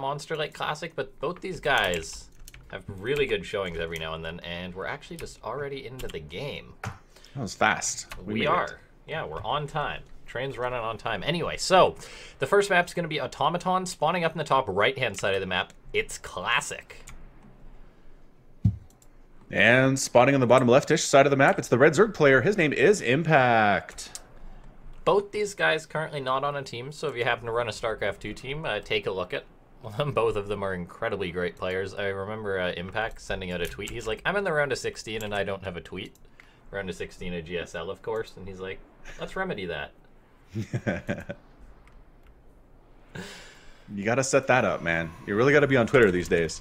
monster like Classic, but both these guys have really good showings every now and then, and we're actually just already into the game. That was fast. We are. Yeah, we're on time. Train's running on time. Anyway, so the first map's going to be Automaton, spawning up in the top right-hand side of the map. It's Classic. And spawning on the bottom leftish side of the map, it's the Red Zerg player. His name is Impact. Both these guys currently not on a team, so if you happen to run a StarCraft 2 team, take a look at them. Both of them are incredibly great players. I remember Impact sending out a tweet. He's like, I'm in the round of 16 and I don't have a tweet. Round of 16 of GSL, of course. And he's like, let's remedy that. You got to set that up, man. You really got to be on Twitter these days.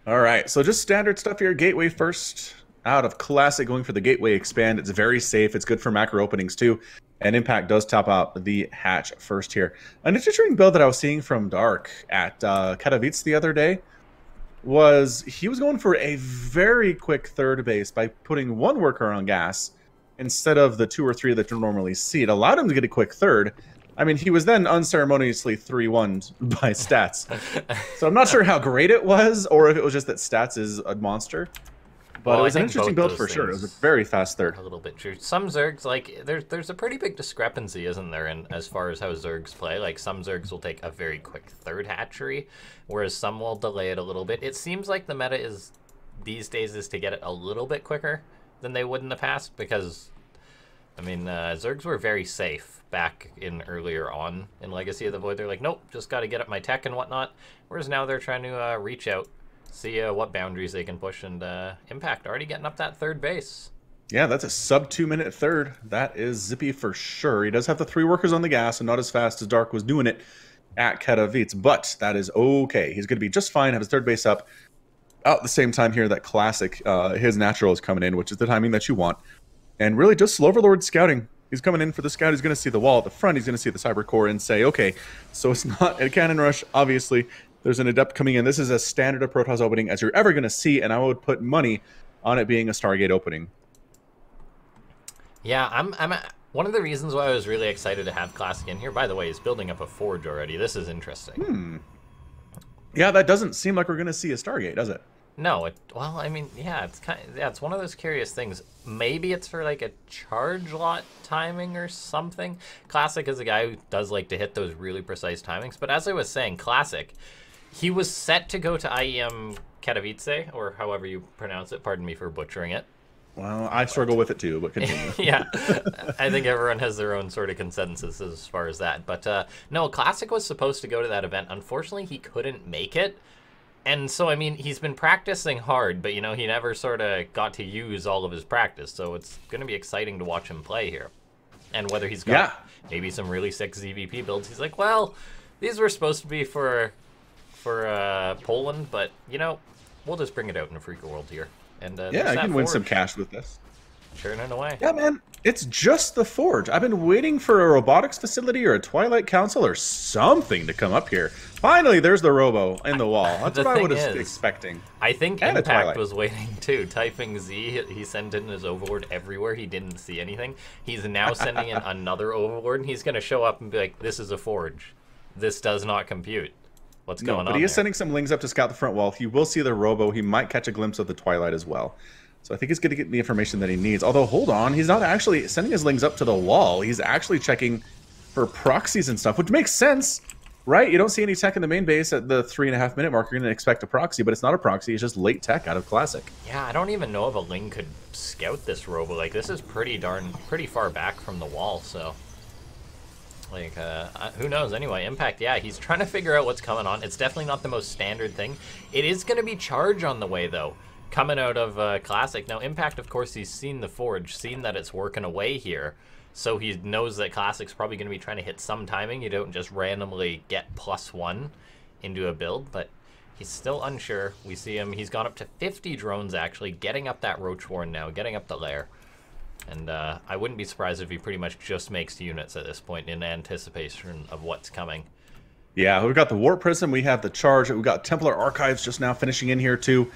All right, so just standard stuff here. Gateway first out of Classic, going for the Gateway Expand. It's very safe. It's good for macro openings too. And Impact does top out the hatch first here. An interesting build that I was seeing from Dark at Katowice the other day was he was going for a very quick third base by putting one worker on gas instead of the 2 or 3 that you normally see. It allowed him to get a quick third. I mean, he was then unceremoniously 3-1'd by Stats. So I'm not sure how great it was, or if it was just that Stats is a monster. But it was an interesting build for sure. It was a very fast third. A little bit true. Some Zergs, like, there's a pretty big discrepancy, isn't there, in as far as how Zergs play. Like, some Zergs will take a very quick third hatchery, whereas some will delay it a little bit. It seems like the meta is, these days, is to get it a little bit quicker than they would in the past, because, I mean, Zergs were very safe back in earlier on in Legacy of the Void. They're like, nope, just got to get up my tech and whatnot, whereas now they're trying to reach out, see what boundaries they can push, and Impact already getting up that third base. Yeah, that's a sub 2-minute third. That is zippy for sure. He does have the 3 workers on the gas and not as fast as Dark was doing it at Katowice, but that is okay. He's going to be just fine, have his third base up. At the same time here, that Classic, his natural is coming in, which is the timing that you want. And really just Overlord scouting. He's coming in for the scout. He's going to see the wall at the front. He's going to see the cyber core and say, okay, so it's not a cannon rush, obviously. There's an adept coming in. This is as standard a Protoss opening as you're ever going to see, and I would put money on it being a Stargate opening. Yeah, I'm one of the reasons why I was really excited to have Classic in here, by the way, is building up a forge already. This is interesting. Yeah, that doesn't seem like we're going to see a Stargate, does it? No, well, I mean, yeah, it's one of those curious things. Maybe it's for like a charge lot timing or something. Classic is a guy who does like to hit those really precise timings, but as I was saying, Classic, he was set to go to IEM Katowice, or however you pronounce it. Pardon me for butchering it. Well, I struggle with it too, but continue. Yeah, I think everyone has their own sort of consensus as far as that. But no, Classic was supposed to go to that event. Unfortunately, he couldn't make it. And so, I mean, he's been practicing hard, but, you know, he never sort of got to use all of his practice. So it's going to be exciting to watch him play here. And whether he's got maybe some really sick ZVP builds, he's like, well, these were supposed to be for Poland, but, you know, we'll just bring it out in Afreeca World here. And yeah, I can win some cash with this. Churning away. Yeah, man, it's just the Forge. I've been waiting for a robotics facility or a Twilight Council or something to come up here. Finally, there's the robo in the wall. That's what I was expecting. I think Impact was waiting too. Typing Z, he sent in his Overlord everywhere. He didn't see anything. He's now sending in another Overlord, and he's going to show up and be like, this is a Forge. This does not compute. What's going on? But he is sending some lings up to scout the front wall. He will see the robo. He might catch a glimpse of the Twilight as well. So I think he's going to get the information that he needs. Although, hold on, he's not actually sending his lings up to the wall. He's actually checking for proxies and stuff, which makes sense, right? You don't see any tech in the main base at the 3.5-minute mark. You're going to expect a proxy, but it's not a proxy. It's just late tech out of Classic. Yeah, I don't even know if a ling could scout this robo. Like, this is pretty far back from the wall, so... Like, who knows? Anyway, Impact, yeah, he's trying to figure out what's coming on. It's definitely not the most standard thing. It is going to be Charge on the way, though, coming out of Classic. Now, Impact, of course, he's seen the Forge, seen that it's working away here, so he knows that Classic's probably going to be trying to hit some timing. You don't just randomly get +1 into a build, but he's still unsure. We see him. He's gone up to 50 drones, actually, getting up that Roach Warren now, getting up the lair. And I wouldn't be surprised if he pretty much just makes units at this point in anticipation of what's coming. Yeah, we've got the Warp Prism, we have the Charge, we've got Templar Archives just now finishing in here too.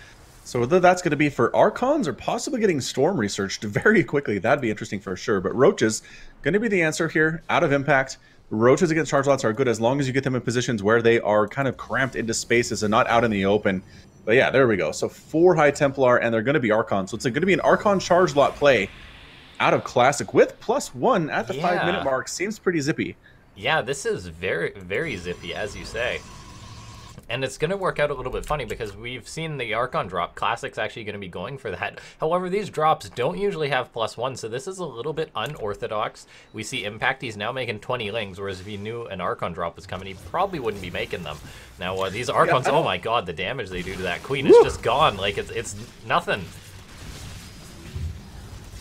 So whether that's going to be for Archons or possibly getting Storm researched very quickly, that'd be interesting for sure. But Roach is going to be the answer here out of Impact. Roaches against charge lots are good as long as you get them in positions where they are kind of cramped into spaces and not out in the open. But yeah, there we go. So 4 High Templar, and they're going to be Archons. So it's going to be an Archon charge lot play out of Classic with +1 at the 5-minute mark. Seems pretty zippy. Yeah, this is very, very zippy, as you say. And it's going to work out a little bit funny because we've seen the Archon drop. Classic's actually going to be going for that. However, these drops don't usually have +1, so this is a little bit unorthodox. We see Impact, he's now making 20 lings, whereas if he knew an Archon drop was coming, he probably wouldn't be making them. Now, these Archons, oh my god, the damage they do to that Queen is just gone. Like, it's nothing.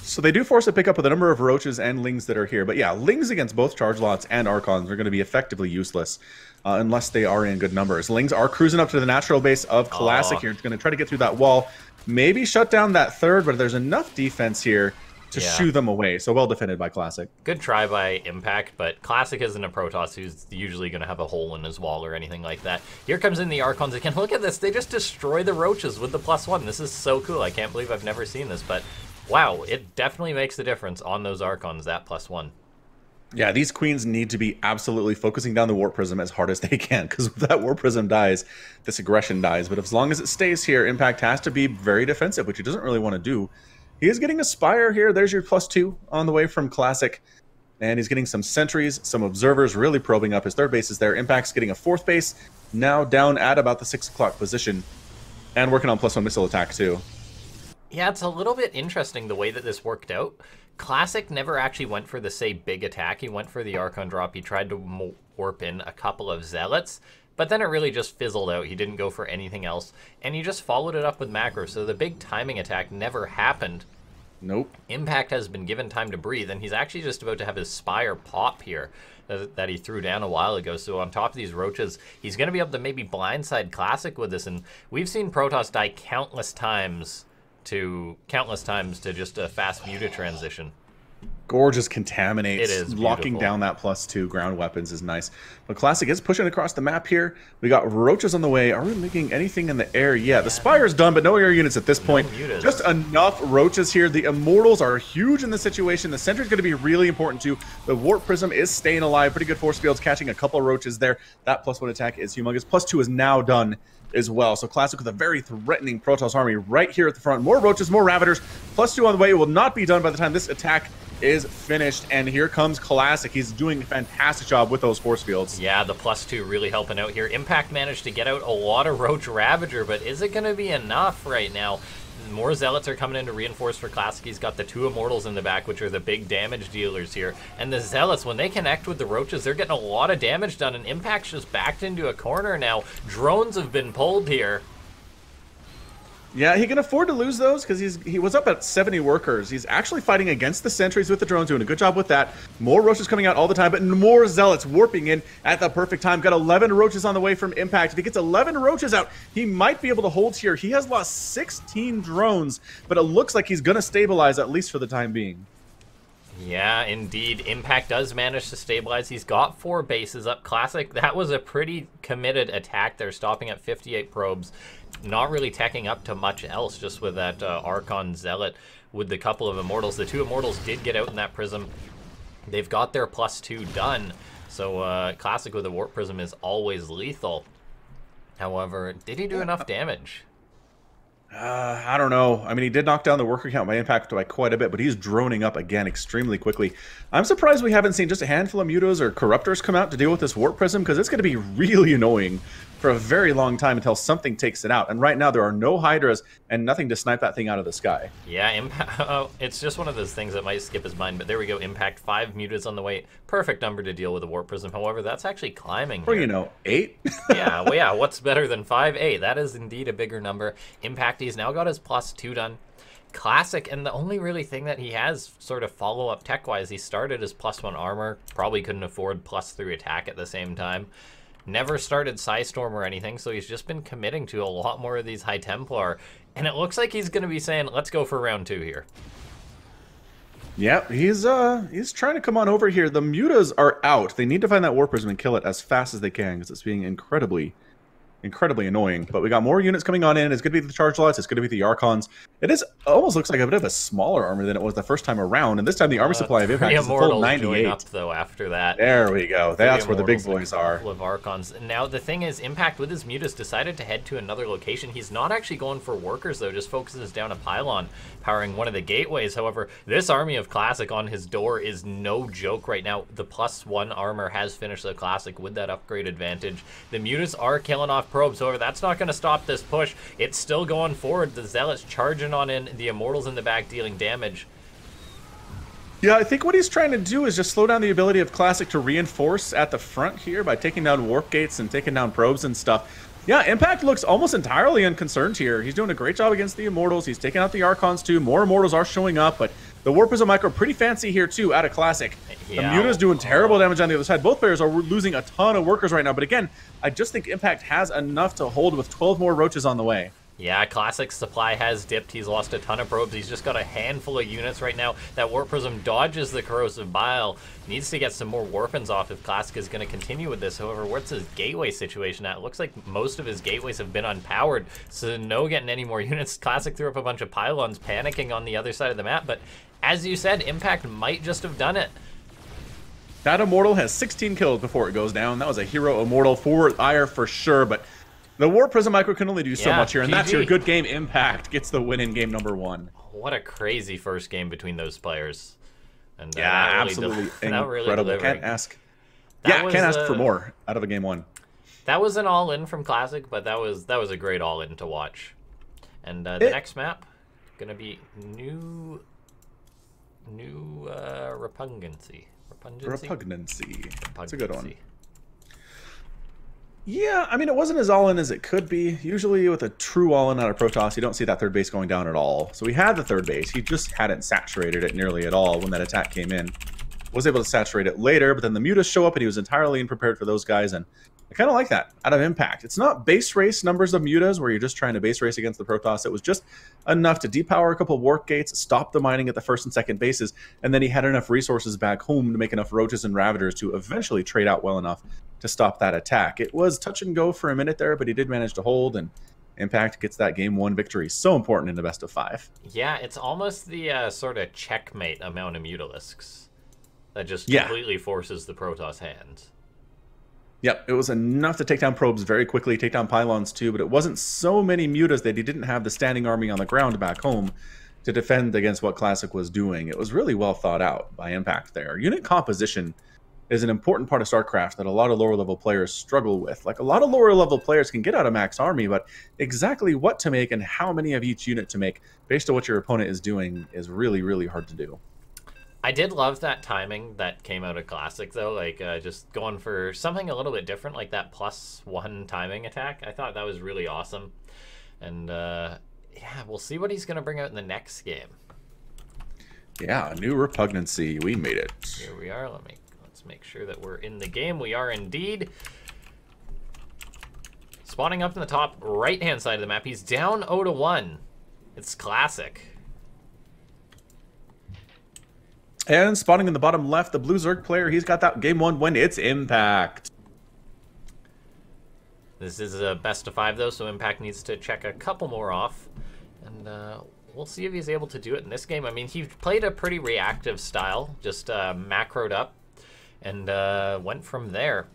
So they do force a pickup with a number of Roaches and Lings that are here. But yeah, Lings against both Charge Lots and Archons are going to be effectively useless unless they are in good numbers. Lings are cruising up to the natural base of Classic here. It's going to try to get through that wall. Maybe shut down that third, but there's enough defense here to shoo them away. So well defended by Classic. Good try by Impact, but Classic isn't a Protoss who's usually going to have a hole in his wall or anything like that. Here comes in the Archons again. Look at this. They just destroy the Roaches with the +1. This is so cool. I can't believe I've never seen this, but wow, it definitely makes the difference on those Archons, that +1. Yeah, these Queens need to be absolutely focusing down the Warp Prism as hard as they can, because if that Warp Prism dies, this aggression dies. But as long as it stays here, Impact has to be very defensive, which he doesn't really want to do. He is getting a Spire here. There's your +2 on the way from Classic. And he's getting some sentries, some observers, really probing up. His third base is there. Impact's getting a fourth base, now down at about the 6 o'clock position. And working on +1 missile attack, too. Yeah, it's a little bit interesting the way that this worked out. Classic never actually went for the, say, big attack. He went for the Archon drop. He tried to warp in a couple of Zealots, but then it really just fizzled out. He didn't go for anything else, and he just followed it up with macro, so the big timing attack never happened. Nope. Impact has been given time to breathe, and he's actually just about to have his Spire pop here that he threw down a while ago. So on top of these Roaches, he's going to be able to maybe blindside Classic with this, and we've seen Protoss die countless times to just a fast Muta transition. Gorgeous contaminates. It is locking down that +2 ground weapons is nice. But Classic is pushing across the map here. We got Roaches on the way. Are we making anything in the air? Yeah, the Spire's done, but no air units at this point. Just enough Roaches here. The Immortals are huge in this situation. The Sentry's going to be really important too. The Warp Prism is staying alive. Pretty good force fields, catching a couple of Roaches there. That +1 attack is humongous. +2 is now done as well. So Classic with a very threatening Protoss army right here at the front. More Roaches, more Ravagers. +2 on the way. It will not be done by the time this attack is finished, and here comes Classic. He's doing a fantastic job with those force fields. Yeah, the +2 really helping out here. Impact managed to get out a lot of Roach Ravager, but is it going to be enough right now? More Zealots are coming in to reinforce for Classic. He's got the 2 Immortals in the back, which are the big damage dealers here. And the Zealots, when they connect with the Roaches, they're getting a lot of damage done, and Impact's just backed into a corner now. Drones have been pulled here. Yeah, he can afford to lose those because he was up at 70 workers. He's actually fighting against the sentries with the drones, doing a good job with that. More Roaches coming out all the time, but more Zealots warping in at the perfect time. Got 11 Roaches on the way from Impact. If he gets 11 Roaches out, he might be able to hold here. He has lost 16 drones, but it looks like he's going to stabilize at least for the time being. Yeah, indeed. Impact does manage to stabilize. He's got 4 bases up. Classic, that was a pretty committed attack there, stopping at 58 probes. Not really teching up to much else, just with that Archon Zealot with the couple of Immortals. The 2 Immortals did get out in that Prism. They've got their +2 done. So Classic with the Warp Prism is always lethal. However, did he do enough damage? I don't know. I mean, he did knock down the worker count by Impact by quite a bit, but he's droning up again extremely quickly. I'm surprised we haven't seen just a handful of Mutas or Corruptors come out to deal with this Warp Prism, because it's going to be really annoying for a very long time until something takes it out. And right now, there are no Hydras and nothing to snipe that thing out of the sky. Yeah, Impact. It's just one of those things that might skip his mind, but there we go. Impact, 5 Mutas on the way. Perfect number to deal with a Warp Prism. However, that's actually climbing here. Or, you know, 8? Yeah, well, yeah, what's better than 5? 8. That is indeed a bigger number. Impact, he's now got his +2 done. Classic, and the only really thing that he has sort of follow-up tech-wise, he started his +1 armor, probably couldn't afford +3 attack at the same time. Never started Psystorm or anything, so he's just been committing to a lot more of these High Templar, and it looks like he's going to be saying, let's go for round 2 here. Yeah, he's trying to come on over here. The Mutas are out. They need to find that Warp Prism and kill it as fast as they can, because it's being incredibly incredibly annoying. But we got more units coming on in. It's going to be the Charge Lots. It's going to be the Archons. It almost looks like a bit of a smaller army than it was the first time around. And this time the army supply of Impact is a full 98. Up, though, after that. There we go. That's where the big boys are. Of Archons. Now, the thing is, Impact with his Mutas decided to head to another location. He's not actually going for workers, though, just focuses down a pylon powering one of the gateways. However, this army of Classic on his door is no joke right now. The +1 armor has finished the Classic with that upgrade advantage. The Mutas are killing off probes. However, that's not going to stop this push. It's still going forward. The Zealots charging on in, the Immortals in the back dealing damage. Yeah, I think what he's trying to do is just slow down the ability of Classic to reinforce at the front here by taking down warp gates and taking down probes and stuff. Yeah, Impact looks almost entirely unconcerned here. He's doing a great job against the Immortals. He's taking out the Archons too. More Immortals are showing up, but the Warp is a micro pretty fancy here too out of Classic. Yeah, the Muta's doing terrible damage on the other side. Both players are losing a ton of workers right now, but again, I just think Impact has enough to hold with 12 more roaches on the way. Yeah, Classic's supply has dipped. He's lost a ton of probes. He's just got a handful of units right now. That Warp Prism dodges the Corrosive Bile. Needs to get some more Warpins off if Classic is going to continue with this. However, what's his gateway situation at? It looks like most of his gateways have been unpowered, so no getting any more units. Classic threw up a bunch of pylons, panicking on the other side of the map, but as you said, Impact might just have done it. That Immortal has 16 kills before it goes down. That was a hero Immortal for Ire for sure, but the Warp Prism Micro can only do so much here, and that's your good game. Impact gets the win in game number 1. What a crazy first game between those players. And yeah, really absolutely incredible. Really can't ask. Can't ask for more out of a game 1. That was an all-in from Classic, but that was a great all-in to watch. And the next map gonna be new repugnancy. Repugnancy. That's a good one. Yeah, I mean, it wasn't as all-in as it could be. Usually with a true all-in out of Protoss, you don't see that third base going down at all. So we had the third base. He just hadn't saturated it nearly at all when that attack came in. Was able to saturate it later, but then the Mutas show up and he was entirely unprepared for those guys, and I kind of like that out of Impact. It's not base race numbers of Mutas where you're just trying to base race against the Protoss. It was just enough to depower a couple warp gates, stop the mining at the first and second bases, and then he had enough resources back home to make enough Roaches and Ravagers to eventually trade out well enough to stop that attack. It was touch and go for a minute there, but he did manage to hold, and Impact gets that game 1 victory. So important in the best of 5. Yeah, it's almost the sort of checkmate amount of Mutalisks that just completely forces the Protoss hand. Yep, it was enough to take down probes very quickly, take down pylons too, but it wasn't so many Mutas that he didn't have the standing army on the ground back home to defend against what Classic was doing. It was really well thought out by Impact there. Unit composition is an important part of StarCraft that a lot of lower level players struggle with. Like, a lot of lower level players can get out a max army, but exactly what to make and how many of each unit to make based on what your opponent is doing is really, really hard to do. I did love that timing that came out of Classic, though, like just going for something a little bit different, like that +1 timing attack. I thought that was really awesome. And yeah, we'll see what he's going to bring out in the next game. Yeah, a new repugnancy. We made it. Here we are. Let's make sure that we're in the game. We are indeed. Spawning up in the top right-hand side of the map. He's down 0-1. It's Classic. And spawning in the bottom left, the Blue Zerg player, he's got that game 1 win. It's Impact. This is a best of 5, though, so Impact needs to check a couple more off. And we'll see if he's able to do it in this game. I mean, he played a pretty reactive style, just macroed up and went from there.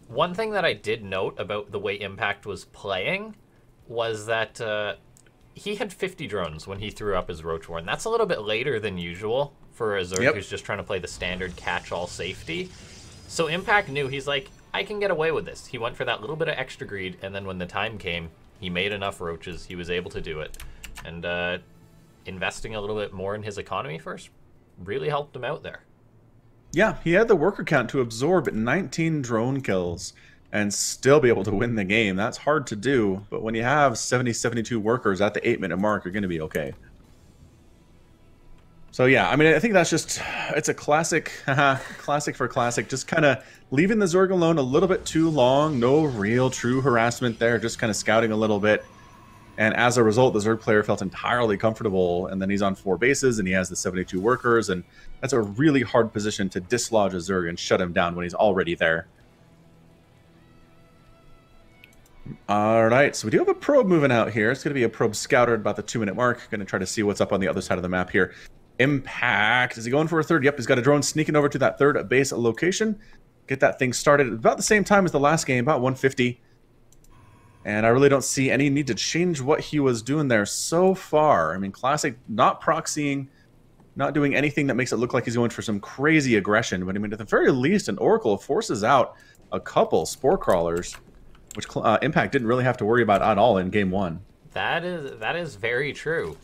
One thing that I did note about the way Impact was playing was that he had 50 drones when he threw up his Roach Warren. That's a little bit later than usual for a Zerg who's just trying to play the standard catch-all safety. So Impact knew, he's like, I can get away with this. He went for that little bit of extra greed, and then when the time came, he made enough Roaches. He was able to do it. And investing a little bit more in his economy first really helped him out there. Yeah, he had the worker count to absorb 19 drone kills and still be able to win the game. That's hard to do, but when you have 72 workers at the 8-minute mark, you're going to be okay. So yeah, I mean, I think that's just, it's a classic, classic for Classic, just kind of leaving the Zerg alone a little bit too long. No real true harassment there, just kind of scouting a little bit. And as a result, the Zerg player felt entirely comfortable, and then he's on 4 bases and he has the 72 workers, and that's a really hard position to dislodge a Zerg and shut him down when he's already there. All right, so we do have a probe moving out here. It's going to be a probe scouter at about the 2-minute mark. Going to try to see what's up on the other side of the map here. Impact. Is he going for a third? Yep, he's got a drone sneaking over to that third base location. Get that thing started at about the same time as the last game, about 150. And I really don't see any need to change what he was doing there so far. I mean, Classic not proxying, not doing anything that makes it look like he's going for some crazy aggression. But I mean, at the very least, an Oracle forces out a couple Spore Crawlers, which Impact didn't really have to worry about at all in game 1. That is very true.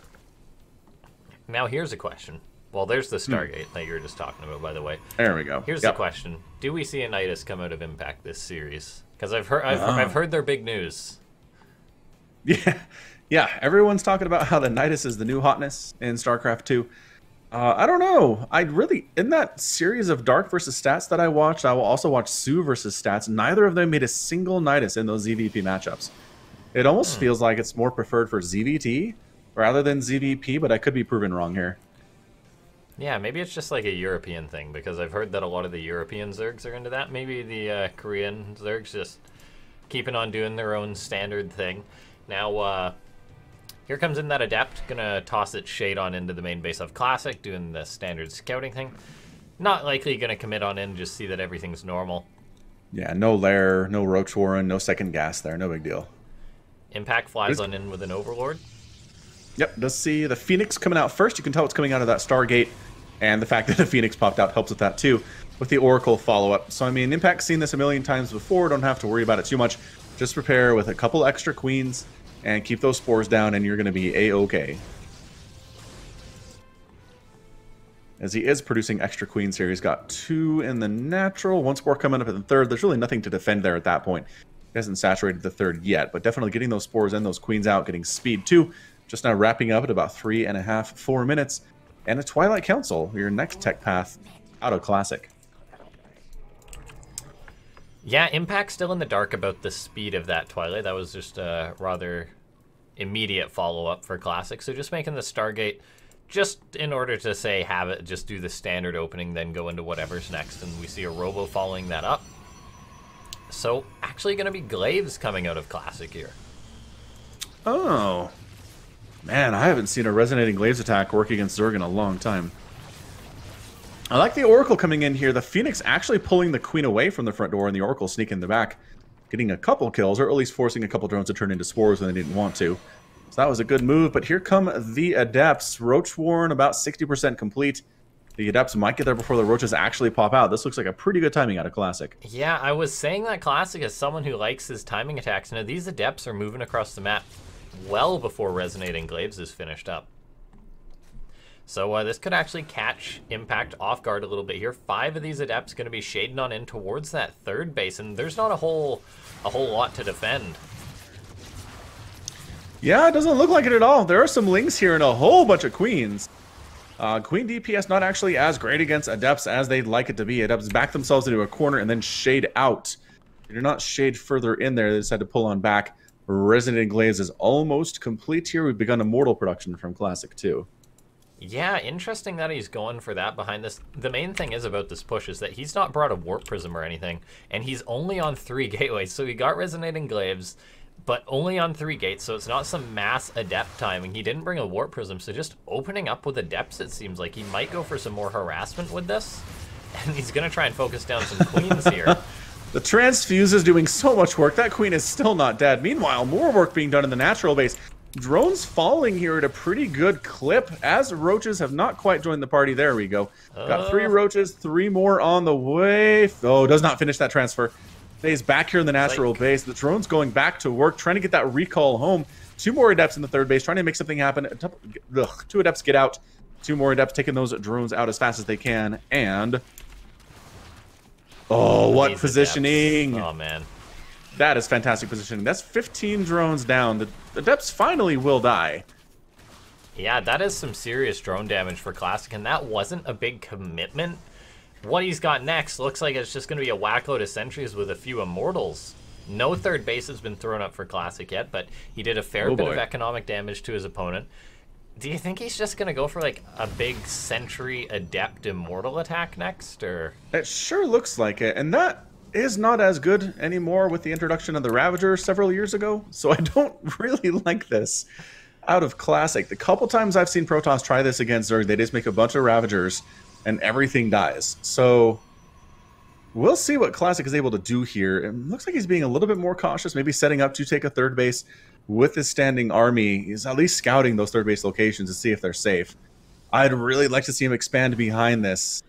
Now here's a question. Well, there's the Stargate that you were just talking about, by the way. There we go. Here's the question: do we see a Nidus come out of Impact this series? Because I've heard their big news. Yeah. Everyone's talking about how the Nidus is the new hotness in StarCraft 2. I don't know. In that series of Dark versus Stats that I watched, I will also watch Sue versus Stats. Neither of them made a single Nidus in those ZVP matchups. It almost feels like it's more preferred for ZVT rather than ZVP, but I could be proven wrong here. Yeah, maybe it's just like a European thing, because I've heard that a lot of the European Zergs are into that. Maybe the Korean Zergs just keeping on doing their own standard thing. Now, here comes in that Adept, gonna toss its shade on into the main base of Classic, doing the standard scouting thing. Not likely gonna commit on in, just see that everything's normal. Yeah, no Lair, no Roach Warren, no second gas there, no big deal. Impact flies on in with an Overlord. Yep, does see the Phoenix coming out first. You can tell it's coming out of that Stargate, and the fact that the Phoenix popped out helps with that too, with the Oracle follow-up. So, I mean, Impact's seen this a million times before, don't have to worry about it too much. Just prepare with a couple extra queens, and keep those spores down, and you're going to be A-okay. As he is producing extra queens here, he's got 2 in the natural, 1 spore coming up in the third. There's really nothing to defend there at that point. He hasn't saturated the third yet, but definitely getting those spores and those queens out, getting speed too. Just now wrapping up at about 3.5, 4 minutes. And a Twilight Council, your next tech path out of Classic. Yeah, Impact's still in the dark about the speed of that Twilight. That was just a rather immediate follow-up for Classic. So just making the Stargate just in order to say have it, just do the standard opening, then go into whatever's next. And we see a Robo following that up. So actually going to be Glaives coming out of Classic here. Oh. Man, I haven't seen a Resonating Glaives attack work against Zerg in a long time. I like the Oracle coming in here. The Phoenix actually pulling the Queen away from the front door, and the Oracle sneaking in the back, getting a couple kills, or at least forcing a couple drones to turn into spores when they didn't want to. So that was a good move, but here come the Adepts. Roach Warren about 60% complete. The Adepts might get there before the Roaches actually pop out. This looks like a pretty good timing out of Classic. Yeah, I was saying that Classic as someone who likes his timing attacks. Now, these Adepts are moving across the map well before Resonating Glaives is finished up. So this could actually catch Impact off guard a little bit here. 5 of these Adepts going to be shading on in towards that third base, and there's not a whole lot to defend. Yeah, it doesn't look like it at all. There are some Lings here and a whole bunch of Queens. Queen DPS not actually as great against Adepts as they'd like it to be. Adepts back themselves into a corner and then shade out. They do not shade further in there. They just had to pull on back. Resident Glaives is almost complete here. We've begun Immortal production from Classic 2. Yeah, interesting that he's going for that behind this. The main thing is about this push is that he's not brought a Warp Prism or anything, and he's only on 3 gateways. So he got Resonating Glaives, but only on 3 gates, so it's not some mass Adept timing. He didn't bring a Warp Prism, so just opening up with Adepts, it seems like he might go for some more harassment with this, and he's going to try and focus down some Queens here. The Transfuse is doing so much work. That Queen is still not dead. Meanwhile, more work being done in the natural base. Drones falling here at a pretty good clip, as Roaches have not quite joined the party. There we go. Got 3 Roaches, 3 more on the way. Oh, does not finish that transfer. Stays back here in the natural base. The drone's going back to work, trying to get that recall home. 2 more Adepts in the third base, trying to make something happen. 2 Adepts get out. 2 more Adepts taking those drones out as fast as they can. And... oh, what positioning! Adepts. Oh, man. That is fantastic positioning. That's 15 drones down. The Adepts finally will die. Yeah, that is some serious drone damage for Classic, and that wasn't a big commitment. What he's got next looks like it's just going to be a whackload of sentries with a few Immortals. No third base has been thrown up for Classic yet, but he did a fair bit of economic damage to his opponent. Do you think he's just going to go for like a big Sentry Adept Immortal attack next, or? It sure looks like it, and that is not as good anymore with the introduction of the Ravager several years ago, so I don't really like this out of Classic. The couple times I've seen Protoss try this against Zerg, they just make a bunch of Ravagers and everything dies. So we'll see what Classic is able to do here. It looks like he's being a little bit more cautious, maybe setting up to take a third base with his standing army. He's at least scouting those third base locations to see if they're safe. I'd really like to see him expand behind this.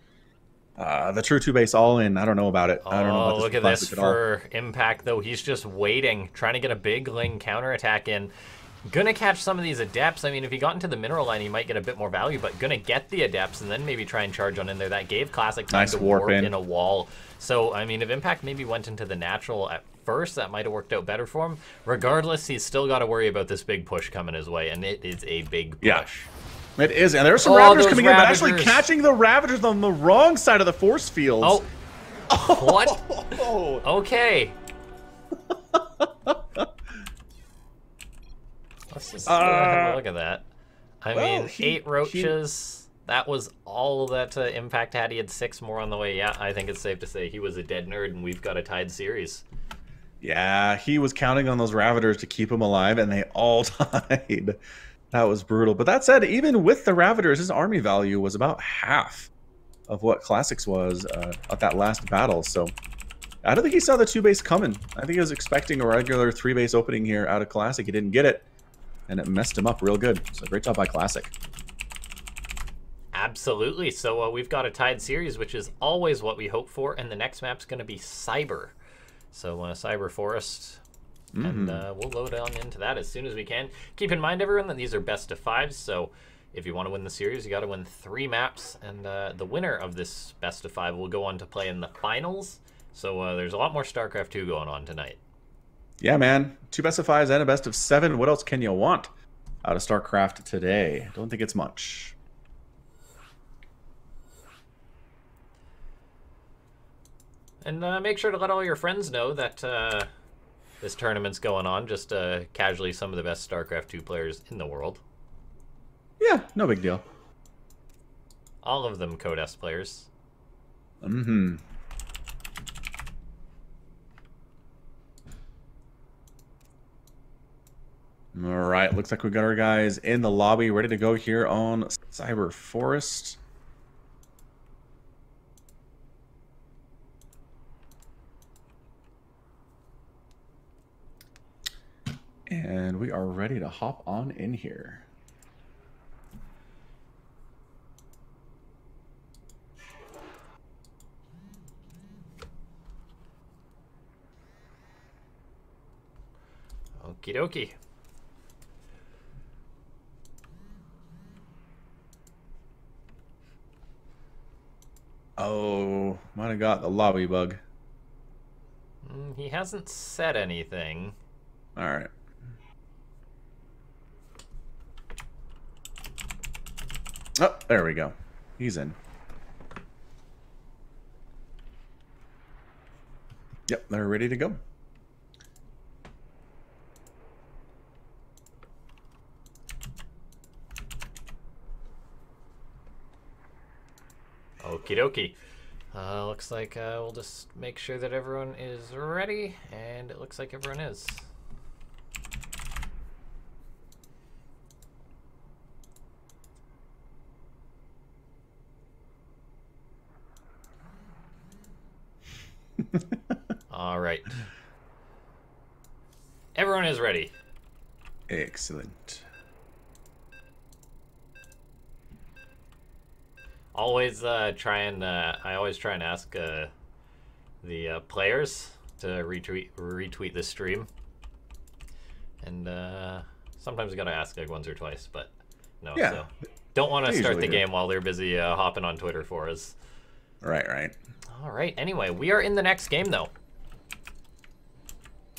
The true two-base all-in, I don't know about it. I don't know about this. Look at this for Impact, though. He's just waiting, trying to get a big Ling counterattack in. Gonna catch some of these Adepts. I mean, if he got into the mineral line, he might get a bit more value, but gonna get the Adepts and then maybe try and charge on in there. That gave Classic time to warp in a wall. So, I mean, if Impact maybe went into the natural at first, that might have worked out better for him. Regardless, he's still got to worry about this big push coming his way, and it is a big push. Yeah. It is, and there's some Ravagers coming in, but actually catching the Ravagers on the wrong side of the force fields. Oh. What? Okay. Let's just have a look at that. I mean, 8 roaches. That was all that Impact had. He had 6 more on the way. Yeah, I think it's safe to say he was a dead nerd, and we've got a tied series. Yeah, he was counting on those Ravagers to keep him alive, and they all died. That was brutal. But that said, even with the Ravagers, his army value was about half of what Classics was at that last battle. So I don't think he saw the 2-base coming. I think he was expecting a regular 3-base opening here out of Classic. He didn't get it, and it messed him up real good. So great job by Classic. Absolutely. So we've got a tied series, which is always what we hope for. And the next map's going to be Cyber. So Cyber Forest. And we'll load on into that as soon as we can. Keep in mind, everyone, that these are best of 5s. So if you want to win the series, you got to win 3 maps. And the winner of this best of 5 will go on to play in the finals. So there's a lot more StarCraft 2 going on tonight. Yeah, man. 2 best of 5s and a best of 7. What else can you want out of StarCraft today? Don't think it's much. And make sure to let all your friends know that this tournament's going on. Just casually some of the best StarCraft 2 players in the world. Yeah, no big deal. All of them Code S players. Mm-hmm. All right, looks like we got our guys in the lobby ready to go here on Cyber Forest. And we are ready to hop on in here. Okie dokie. Oh, might have got the lobby bug. He hasn't said anything. All right. Oh, there we go. He's in. Yep, they're ready to go. Okie dokie. Looks like we'll just make sure that everyone is ready, and it looks like everyone is. All right. Everyone is ready. Excellent. Always I always try and ask the players to retweet this stream, and sometimes you gotta ask like once or twice, but no. Yeah, so don't want to start the game while they're busy hopping on Twitter for us. Right. All right. Anyway, we are in the next game though,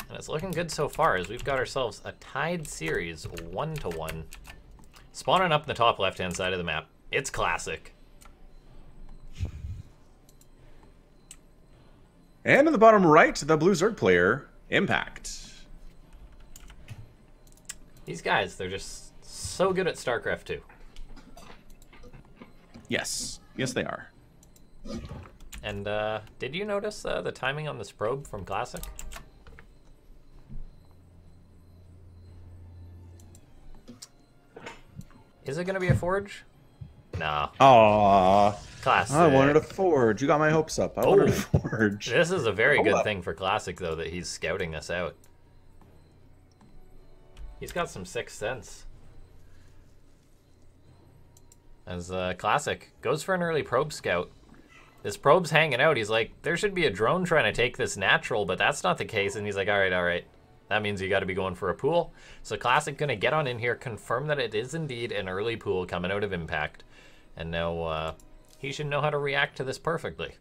and it's looking good so far as we've got ourselves a tied series, 1-1, spawning up in the top left-hand side of the map. It's Classic. And in the bottom right, the blue Zerg player, Impact. These guys, they're just so good at StarCraft 2. Yes. Yes, they are. And did you notice the timing on this probe from Classic? Is it going to be a forge? No. Aww. Classic. I wanted a forge. You got my hopes up. I wanted a forge. This is a very good thing for Classic, though, that he's scouting us out. He's got some sixth sense. As Classic goes for an early probe scout. This probe's hanging out. He's like, there should be a drone trying to take this natural, but that's not the case. And he's like, all right. That means you got to be going for a pool. So Classic going to get on in here, confirm that it is indeed an early pool coming out of Impact. And now he should know how to react to this perfectly.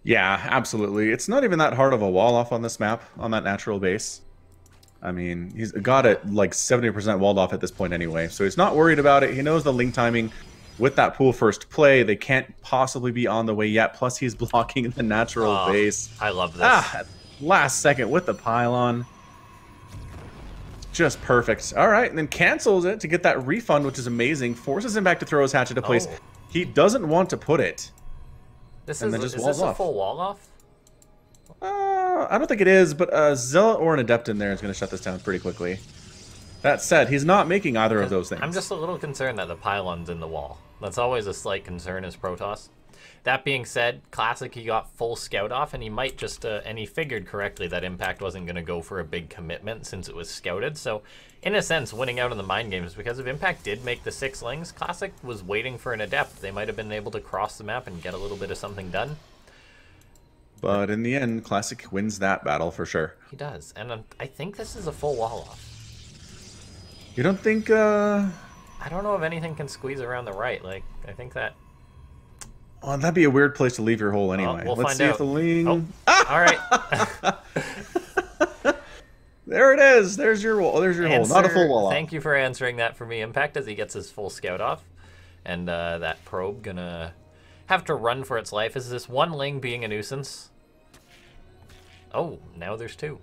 Yeah, absolutely. It's not even that hard of a wall off on this map, on that natural base. I mean, he's got it like 70% walled off at this point anyway, so he's not worried about it. He knows the link timing with that pool first play. They can't possibly be on the way yet, plus he's blocking the natural base. I love this. Last second with the pylon. Just perfect. All right, and then cancels it to get that refund, which is amazing. Forces him back to throw his hatchet to place. He doesn't want to put it. Is this a full wall off? I don't think it is, but a Zealot or an Adept in there is going to shut this down pretty quickly. That said, he's not making either of those things. I'm just a little concerned that the pylon's in the wall. That's always a slight concern as Protoss. That being said, Classic, he got full scout off, and he might just, and he figured correctly that Impact wasn't going to go for a big commitment since it was scouted. So, in a sense, winning out in the mind games, because if Impact did make the 6 lings, Classic was waiting for an Adept. They might have been able to cross the map and get a little bit of something done. But in the end, Classic wins that battle for sure. He does, and I think this is a full wall off. You don't think, I don't know if anything can squeeze around the right. Like, I think that... Oh, that'd be a weird place to leave your hole anyway. We'll Let's find see out. if the ling... Oh, all right. There it is. There's your wall. There's your hole. Not a full wall off. Thank you for answering that for me, Impact, as he gets his full scout off. And that probe gonna have to run for its life. Is this one ling being a nuisance? Oh, now there's 2.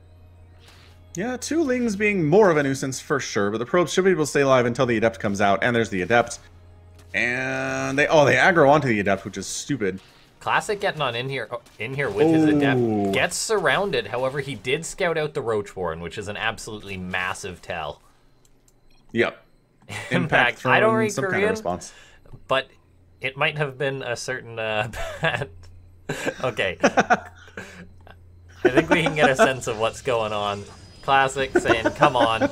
Yeah, 2 lings being more of a nuisance for sure, but the probes should be able to stay alive until the Adept comes out, and there's the Adept. And they aggro onto the Adept, which is stupid. Classic getting on in here with his Adept. Gets surrounded, however, he did scout out the Roachborn, which is an absolutely massive tell. Yep. Impact, I don't read some Korean, kind of response. but it might have been a certain bad... Okay. I think we can get a sense of what's going on. Classic saying, come on.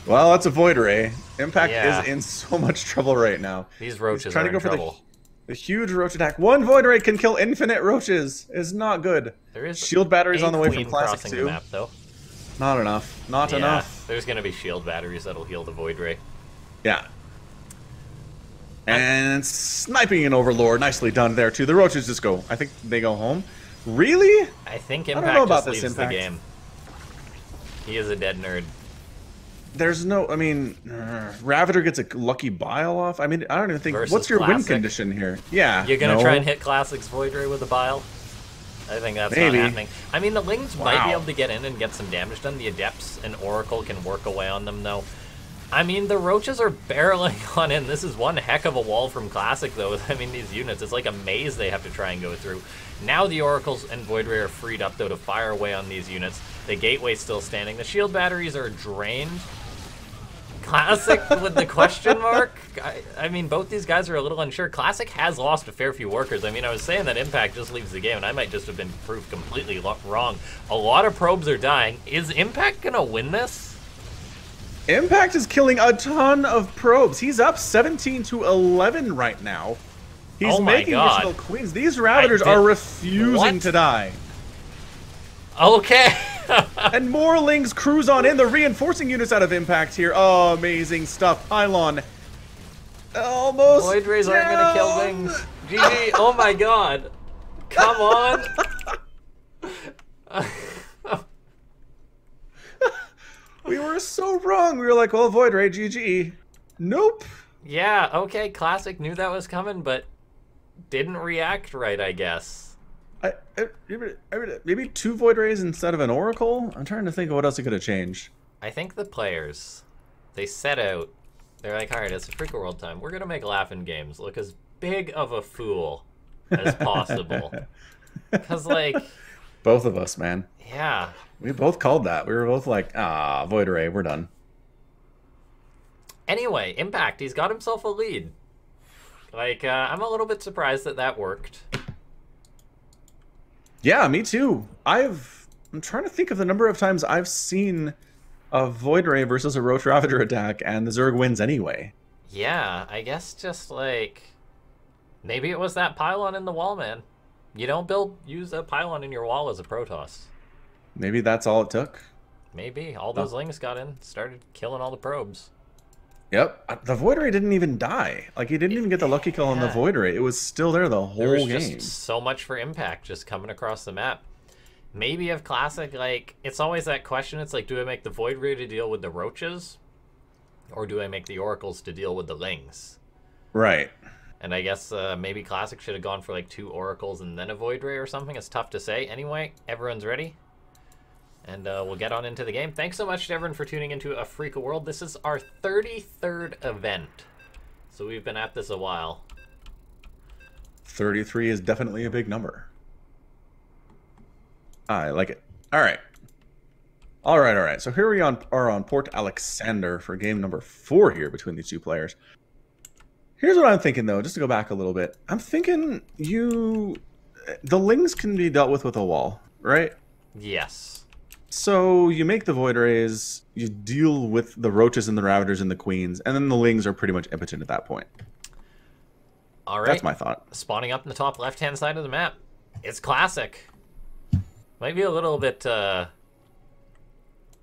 Well, that's a Void Ray. Impact is in so much trouble right now. These roaches trying are to go in trouble. For the huge roach attack. 1 Void Ray can kill infinite roaches. Is not good. There is shield batteries on the way from Classic crossing too. The map, though. Not enough. Not enough. There's going to be shield batteries that'll heal the Void Ray. Yeah. And sniping an Overlord. Nicely done there, too. The roaches just go. I think they go home. Really? I think I don't know Impact about just this leaves the Impact. game. He is a dead nerd. There's no, I mean, Ravager gets a lucky bile off. I mean, I don't even think. Versus What's your win Classic. condition here? Yeah. You're going to try and hit Classic's Void Ray with a bile? I think that's not happening. I mean, the Lings might be able to get in and get some damage done. The Adepts and Oracle can work away on them, though. I mean, the Roaches are barreling on in. This is one heck of a wall from Classic, though. I mean, these units, it's like a maze they have to try and go through. Now the Oracles and Void Ray are freed up, though, to fire away on these units. The Gateway's still standing. The shield batteries are drained. Classic with the question mark? I mean, both these guys are a little unsure. Classic has lost a fair few workers. I mean, I was saying that Impact just leaves the game, and I might just have been proved completely wrong. A lot of probes are dying. Is Impact going to win this? Impact is killing a ton of probes. He's up 17-11 right now. He's making additional queens. These Ravagers are refusing to die. Okay. And more Lings cruise on in. The reinforcing units out of Impact here. Oh, amazing stuff. Pylon. Almost Void Rays aren't going to kill Lings. GG. Oh my god. Come on. We were so wrong. We were like, well, Void Ray, GG. Nope. Yeah, okay, Classic knew that was coming, but didn't react right, I guess. Maybe 2 Void Rays instead of an Oracle? I'm trying to think of what else it could have changed. I think the players, they set out, they're like, alright, it's Afreeca World time. We're going to make LaughNgamez look as big of a fool as possible. Because, like, Both of us, man. yeah. We both called that. We were both like, ah, Void Ray, we're done. Anyway, Impact, he's got himself a lead. Like, I'm a little bit surprised that that worked. Yeah, me too. I'm trying to think of the number of times I've seen a Void Ray versus a Roach Ravager attack, and the Zerg wins anyway. Yeah, I guess just, like, maybe it was that pylon in the wall, man. You don't use a pylon in your wall as a Protoss. Maybe that's all it took. Maybe. All those lings got in, started killing all the probes. Yep. The Void Ray didn't even die. Like, he didn't even get the lucky kill on the Void Ray. It was still there the whole game. There was just so much for Impact just coming across the map. Maybe of Classic, like, it's always that question. It's like, do I make the Void Ray to deal with the Roaches? Or do I make the Oracles to deal with the Lings? Right. And I guess maybe Classic should have gone for, like, 2 Oracles and then a Void Ray or something. It's tough to say. Anyway, everyone's ready. And we'll get on into the game. Thanks so much to everyone for tuning into Afreeca World. This is our 33rd event. So we've been at this a while. 33 is definitely a big number. I like it. All right. All right. So here we are on Port Alexander for game number 4 here between these two players. Here's what I'm thinking, though, just to go back a little bit. I'm thinking the Lings can be dealt with a wall, right? Yes. So you make the Void Rays, you deal with the Roaches and the Ravagers and the Queens, and then the Lings are pretty much impotent at that point. All right. That's my thought. Spawning up in the top left-hand side of the map. It's Classic. Might be a little bit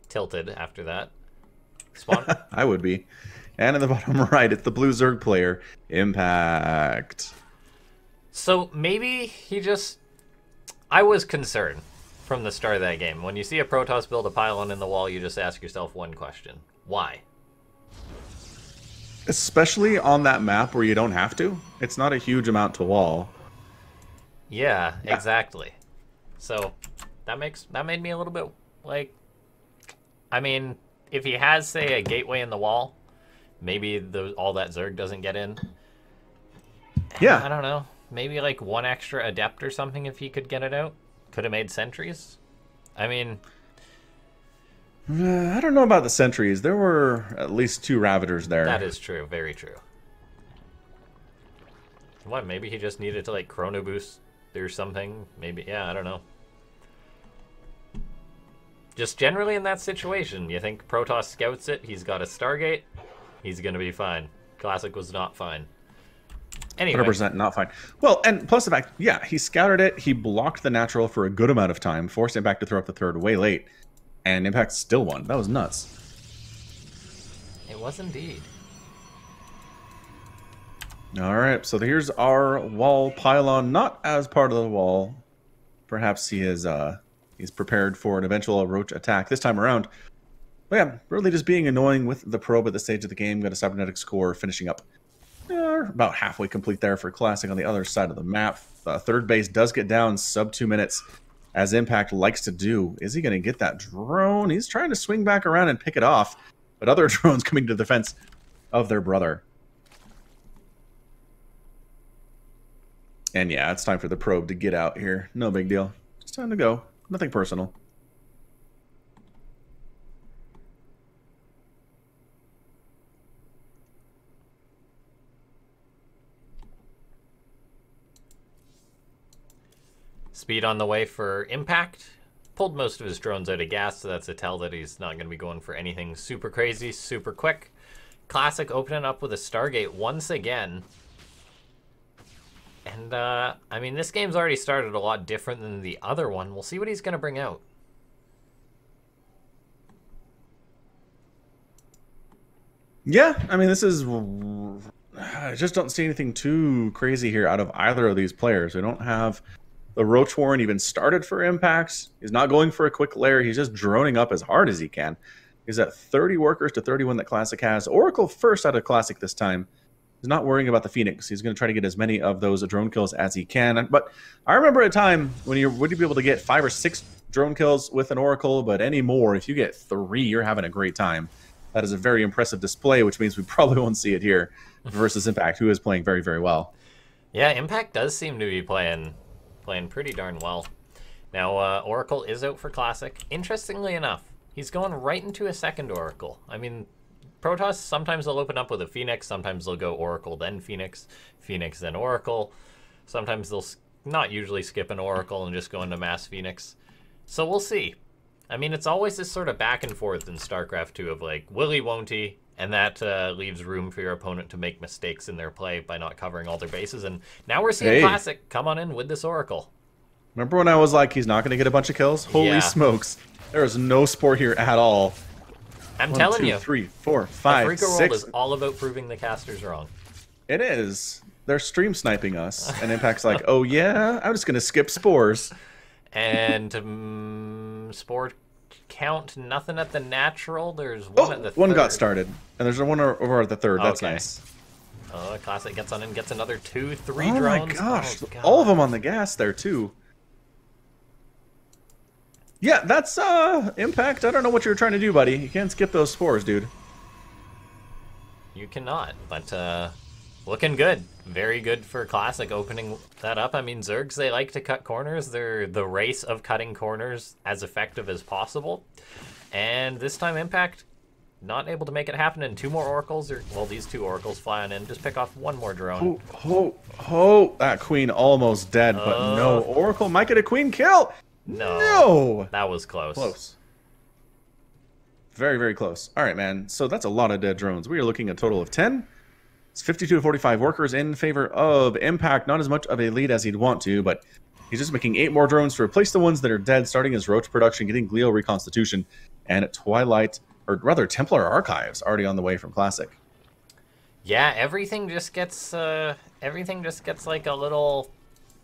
tilted after that. Spawn. I would be. And in the bottom right, it's the blue Zerg player, Impact. So maybe he just... I was concerned from the start of that game. When you see a Protoss build a pylon in the wall, you just ask yourself one question. Why? Especially on that map where you don't have to. It's not a huge amount to wall. Yeah, exactly. So that made me a little bit like... I mean, if he has, say, a gateway in the wall, maybe all that Zerg doesn't get in. Yeah. I don't know. Maybe like 1 extra Adept or something if he could get it out. Could have made sentries. I mean... I don't know about the sentries. There were at least 2 Ravagers there. That is true. Very true. What, maybe he just needed to, like, chrono boost or something? Maybe, yeah, I don't know. Just generally in that situation, you think Protoss scouts it, he's got a Stargate, he's going to be fine. Classic was not fine. Anyway. 100% not fine. Well, and plus the fact, yeah, he scouted it, he blocked the natural for a good amount of time, forced Impact to throw up the 3rd way late, and Impact still won. That was nuts. It was indeed. All right, so here's our wall pylon, not as part of the wall. Perhaps he is he's prepared for an eventual Roach attack this time around. But yeah, really just being annoying with the probe at this stage of the game. Got a cybernetic score finishing up. About halfway complete there for Classic on the other side of the map. 3rd base does get down sub 2 minutes, as Impact likes to do. Is he going to get that drone? He's trying to swing back around and pick it off, but other drones coming to the defense of their brother. And yeah, it's time for the probe to get out here. No big deal. It's time to go. Nothing personal. Speed on the way for Impact. Pulled most of his drones out of gas, so that's a tell that he's not going to be going for anything super crazy, super quick. Classic opening up with a Stargate once again. And, I mean, this game's already started a lot different than the other one. We'll see what he's going to bring out. Yeah, I mean, this is... I just don't see anything too crazy here out of either of these players. We don't have... The Roach Warren even started for Impact. He's not going for a quick lair. He's just droning up as hard as he can. He's at 30 workers to 31 that Classic has. Oracle first out of Classic this time. He's not worrying about the Phoenix. He's going to try to get as many of those drone kills as he can. But I remember a time when you would be able to get 5 or 6 drone kills with an Oracle, but any more, if you get 3, you're having a great time. That is a very impressive display, which means we probably won't see it here versus Impact, who is playing very, very well. Yeah, Impact does seem to be playing pretty darn well. Now, Oracle is out for Classic. Interestingly enough, he's going right into a second Oracle. I mean, Protoss, sometimes they'll open up with a Phoenix. Sometimes they'll go Oracle, then Phoenix. Phoenix, then Oracle. Sometimes they'll not usually skip an Oracle and just go into Mass Phoenix. So we'll see. I mean, it's always this sort of back and forth in StarCraft 2 of like, will he, won't he? And that leaves room for your opponent to make mistakes in their play by not covering all their bases. And now we're seeing Classic come on in with this Oracle. Remember when I was like, he's not going to get a bunch of kills? Holy smokes. There is no sport here at all. I'm telling you. 1, 2, 3, 4, 5, Afreeca 6. World is all about proving the casters wrong. It is. They're stream sniping us. And Impact's like, oh yeah? I'm just going to skip spores. And spore count, nothing at the natural. There's one at the third. One got started. And there's one over at the third. That's nice. Oh, Classic gets on and gets another 2, 3 drones. drones. Oh my gosh. All of them on the gas there too. Yeah, that's Impact. I don't know what you're trying to do, buddy. You can't skip those spores, dude. You cannot, but looking good. Very good for Classic opening that up. I mean, Zergs, they like to cut corners. They're the race of cutting corners as effective as possible. And this time Impact not able to make it happen, and 2 more Oracles, or, well, these 2 Oracles fly on in. Just pick off 1 more drone. That Queen almost dead, but no. Oracle might get a Queen kill. No! That was close. Close. Very, very close. All right, man. So that's a lot of dead drones. We are looking at a total of 10. It's 52 to 45 workers in favor of Impact. Not as much of a lead as he'd want to, but he's just making 8 more drones to replace the ones that are dead, starting his Roach production, getting Glio Reconstitution, and Twilight, or rather Templar Archives, already on the way from Classic. Yeah, everything just gets like a little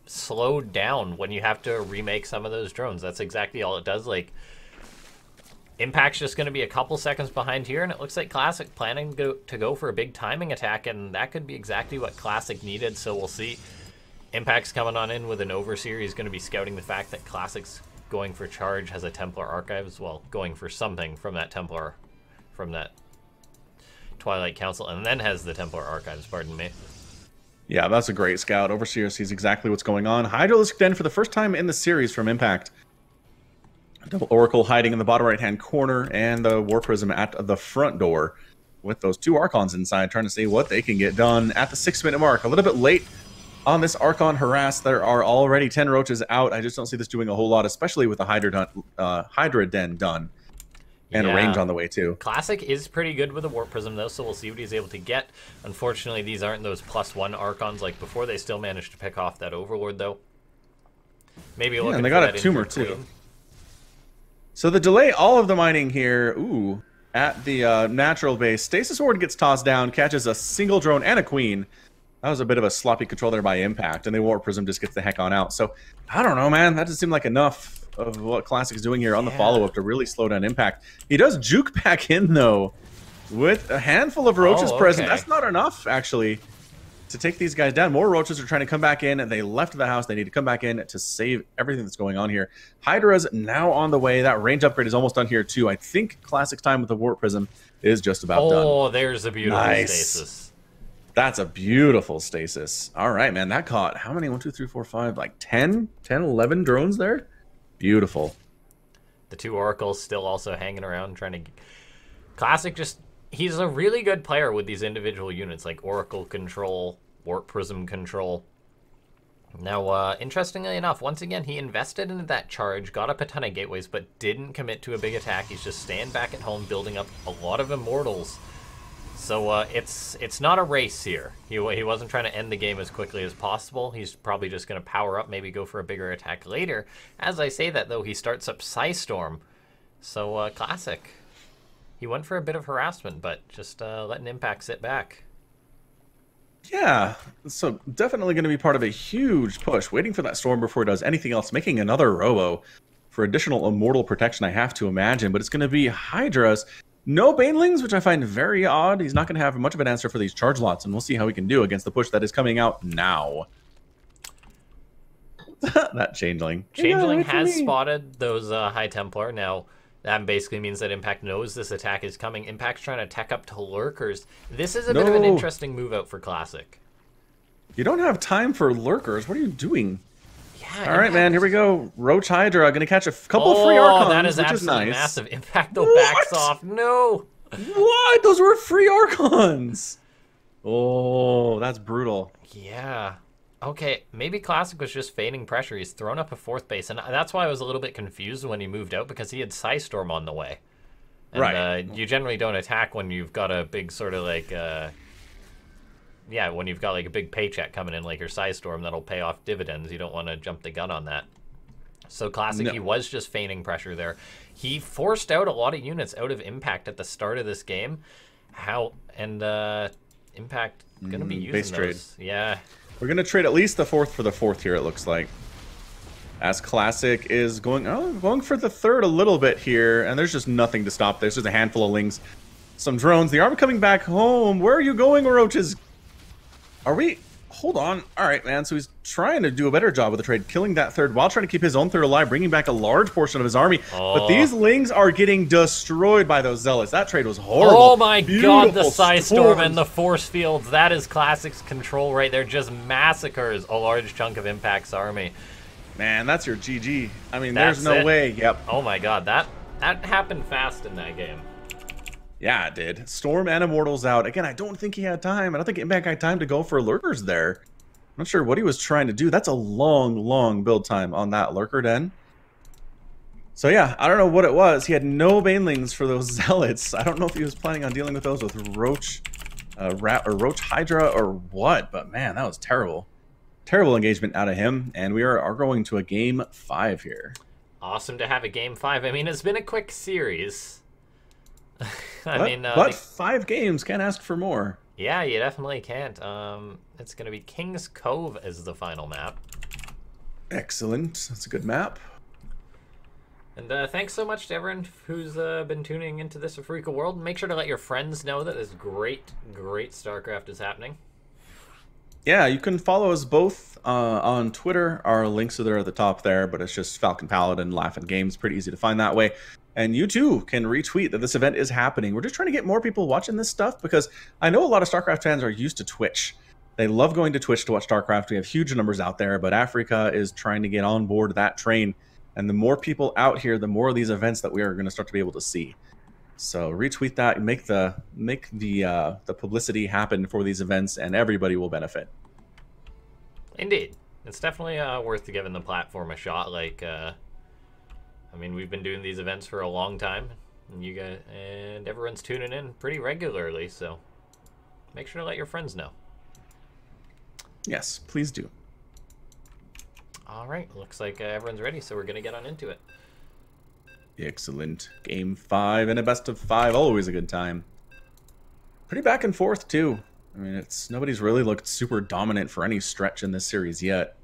slowed down when you have to remake some of those drones. That's exactly all it does. Like, Impact's just going to be a couple seconds behind here, and it looks like Classic planning to go for a big timing attack, and that could be exactly what Classic needed, so we'll see. Impact's coming on in with an Overseer. He's going to be scouting the fact that Classic's going for charge, has a Templar Archives, well, going for something from that Templar, from that Twilight Council, and then has the Templar Archives, pardon me. Yeah, that's a great scout. Overseer sees exactly what's going on. Hydralisk Den for the first time in the series from Impact. Double Oracle hiding in the bottom right-hand corner, and the War Prism at the front door with those 2 Archons inside, trying to see what they can get done at the 6-minute mark. A little bit late on this Archon harass. There are already 10 roaches out. I just don't see this doing a whole lot, especially with the Hydra Den done. And a range on the way, too. Classic is pretty good with the Warp Prism, though, so we'll see what he's able to get. Unfortunately, these aren't those +1 Archons like before. They still managed to pick off that Overlord, though. Maybe looking and they for got a tumor, too. So the delay all of the mining here, at the natural base. Stasis Ward gets tossed down, catches a single drone and a Queen. That was a bit of a sloppy control there by Impact, and the Warp Prism just gets the heck on out. So, I don't know, man. That doesn't seem like enough of what Classic's doing here on the follow-up to really slow down Impact. He does juke back in, though, with a handful of roaches present. That's not enough, actually, to take these guys down. More roaches are trying to come back in, and they left the house. They need to come back in to save everything that's going on here. Hydra's now on the way. That range upgrade is almost done here, too. I think Classic's time with the Warp Prism is just about done. Oh, there's a beautiful stasis. That's a beautiful stasis. All right, man. That caught how many? 1, 2, 3, 4, 5, like 10, 11 drones there? Beautiful. The 2 Oracles still also hanging around trying to... Classic just... He's a really good player with these individual units, like Oracle control, Warp Prism control. Now, interestingly enough, once again, he invested into that charge, got up a ton of gateways, but didn't commit to a big attack. He's just staying back at home, building up a lot of Immortals. So it's not a race here. He wasn't trying to end the game as quickly as possible. He's probably just going to power up, maybe go for a bigger attack later. As I say that, though, he starts up Psystorm. So, Classic. He went for a bit of harassment, but just letting Impact sit back. Yeah, so definitely going to be part of a huge push. Waiting for that storm before he does anything else. Making another Robo for additional Immortal protection, I have to imagine. But it's going to be Hydras. No Banelings, which I find very odd. He's not going to have much of an answer for these charge lots, and we'll see how he can do against the push that is coming out now. That Changeling. Changeling has spotted those High Templar. Now, that basically means that Impact knows this attack is coming. Impact's trying to tech up to Lurkers. This is a bit of an interesting move out for Classic. You don't have time for lurkers. What are you doing? Yeah. All right, man. Here we go. Roach Hydra going to catch a couple of free Archons, that is which is absolutely nice. massive. Impact though backs off. No. What? Those were free Archons. Oh, that's brutal. Yeah. Okay, maybe Classic was just feigning pressure. He's thrown up a 4th base, and that's why I was a little bit confused when he moved out, because he had Psystorm on the way. And, right. You generally don't attack when you've got a big sort of like, yeah, when you've got like a big paycheck coming in, like your Psystorm that'll pay off dividends. You don't want to jump the gun on that. So Classic, he was just feigning pressure there. He forced out a lot of units out of Impact at the start of this game. Impact gonna be using base those. trade. Yeah. We're going to trade at least the 4th for the 4th here, it looks like. As Classic is going for the 3rd a little bit here, and there's just nothing to stop. There's just a handful of lings, some drones. The army coming back home. Where are you going, Roaches? Are we... Hold on. All right, man. So he's trying to do a better job with the trade, killing that 3rd while trying to keep his own 3rd alive, bringing back a large portion of his army. But these lings are getting destroyed by those zealots. That trade was horrible. Oh my god, the Beautiful Psystorm storms. and the Force Fields. That is Classic's control right there. Just massacres a large chunk of Impact's army. Man, that's your GG. I mean, That's there's no it. way. Yep. Oh my god, that happened fast in that game. Yeah, it did. Storm and Immortals out. Again, I don't think he had time. I don't think Impact had time to go for lurkers there. I'm not sure what he was trying to do. That's a long, long build time on that lurker den. So yeah, I don't know what it was. He had no banelings for those zealots. I don't know if he was planning on dealing with those with Roach, Roach Hydra or what. But man, that was terrible. Terrible engagement out of him. And we are going to a game 5 here. Awesome to have a game 5. I mean, it's been a quick series. But 5 games, can't ask for more. Yeah, you definitely can't. It's going to be King's Cove as the final map. Excellent. That's a good map. And thanks so much to everyone who's been tuning into this Afreeca world. Make sure to let your friends know that this great, great StarCraft is happening. Yeah, you can follow us both on Twitter. Our links are there at the top there, but it's just Falcon Paladin, Laughing Games. Pretty easy to find that way. And you too can retweet that this event is happening. We're just trying to get more people watching this stuff because I know a lot of StarCraft fans are used to Twitch. They love going to Twitch to watch StarCraft. We have huge numbers out there, but Afreeca is trying to get on board that train. And the more people out here, the more of these events that we are going to start to be able to see. So retweet that, make the publicity happen for these events, and everybody will benefit. Indeed, it's definitely worth giving the platform a shot. Like, I mean, we've been doing these events for a long time, and everyone's tuning in pretty regularly. So make sure to let your friends know. Yes, please do. All right, looks like everyone's ready, so we're gonna get on into it. Excellent. Game 5 and a best of 5. Always a good time. Pretty back and forth, too. I mean, nobody's really looked super dominant for any stretch in this series yet.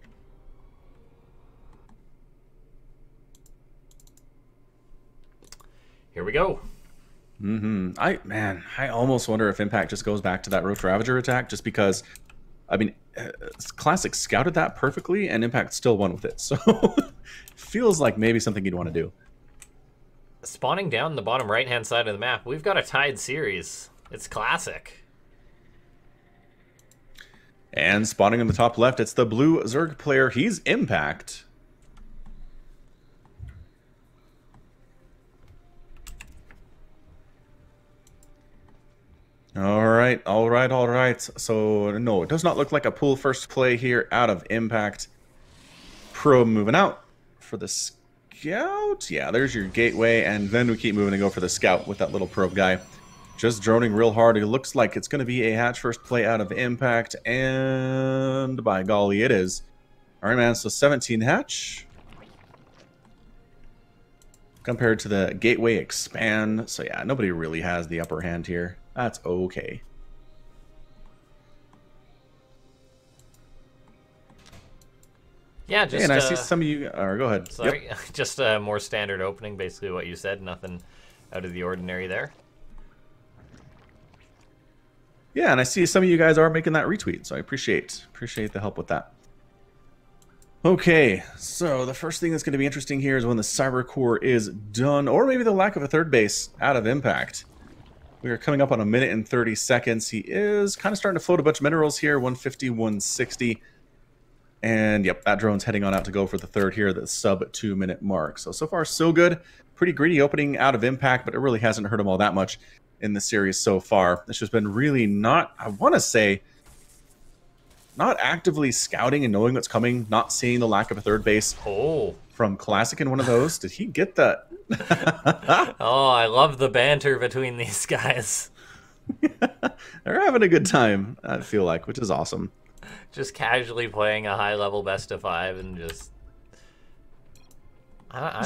Here we go. I almost wonder if Impact just goes back to that Roach Ravager attack just because, I mean, Classic scouted that perfectly and Impact still won with it. So, feels like maybe something you'd want to do. Spawning down the bottom right-hand side of the map, we've got a tied series. It's Classic. And spawning in the top left, it's the blue Zerg player. He's Impact. All right. So, no, it does not look like a pool first play here out of Impact. Pro moving out for the Scout. Yeah, there's your gateway, and then we keep moving to go for the Scout with that little probe guy. Just droning real hard. It looks like it's going to be a hatch first play out of Impact, and by golly, it is. All right, man, so 17 hatch. Compared to the gateway expand. So, yeah, nobody really has the upper hand here. That's okay. Yeah, just... Hey, and I see some of you... go ahead. Sorry, Yep. just a more standard opening, basically what you said. Nothing out of the ordinary there. Yeah, and I see some of you guys are making that retweet, so I appreciate the help with that. Okay, so the first thing that's going to be interesting here is when the Cyber Core is done, or maybe the lack of a third base out of Impact. We are coming up on 1 minute and 30 seconds. He is kind of starting to float a bunch of minerals here, 150, 160. And yep, that drone's heading on out to go for the third here, the sub 2 minute mark. So far, so good. Pretty greedy opening out of Impact, but it really hasn't hurt him all that much in the series so far. This has been really not, I want to say, not actively scouting and knowing what's coming, not seeing the lack of a third base. Oh. From Classic in one of those. Did he get that? Oh, I love the banter between these guys. They're having a good time, I feel like, which is awesome. Just casually playing a high-level best-of-5 and just